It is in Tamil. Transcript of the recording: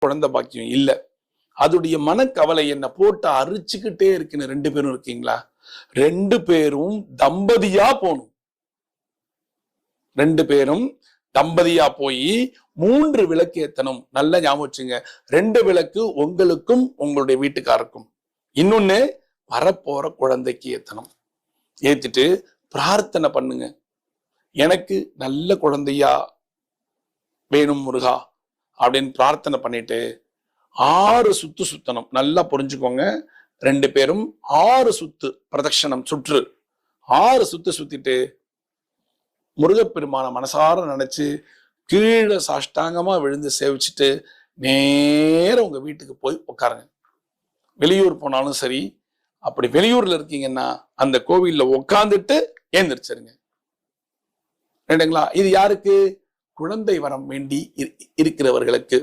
குழந்தை பாக்கியம் இல்லை, அதுடைய மனக்கவலை என்ன போட்டு அரிச்சுக்கிட்டே இருக்குன்னு 2 பேரும் இருக்கீங்களா? 2 பேரும் தம்பதியா போகணும். 2 பேரும் தம்பதியா போய் 3 விளக்கு ஏத்தணும். நல்ல ஞாபகம் வச்சுங்க. 2 விளக்கு உங்களுக்கும் உங்களுடைய வீட்டுக்காருக்கும், இன்னொன்னு வரப்போற குழந்தைக்கு ஏத்தணும். ஏத்திட்டு பிரார்த்தனை பண்ணுங்க, எனக்கு நல்ல குழந்தையா வேணும் முருகா அப்படின்னு பிரார்த்தனை பண்ணிட்டு 6 சுத்து சுத்தணும். நல்லா புரிஞ்சுக்கோங்க. 2 பேரும் 6 சுத்து பிரதட்சணம் சுற்று 6 சுத்து சுத்திட்டு முருகப்பெருமான மனசார நினைச்சு கீழே சாஷ்டாங்கமா விழுந்து சேவிச்சுட்டு நேர உங்க வீட்டுக்கு போய் உட்காருங்க. வெளியூர் போனாலும் சரி, அப்படி வெளியூர்ல இருக்கீங்கன்னா அந்த கோவில்ல உட்காந்துட்டு ஏந்திரிச்சிருங்க. ரைட்டுங்களா? இது யாருக்கு? குழந்தை வரம் வேண்டி இருக்கிறவர்களுக்கு.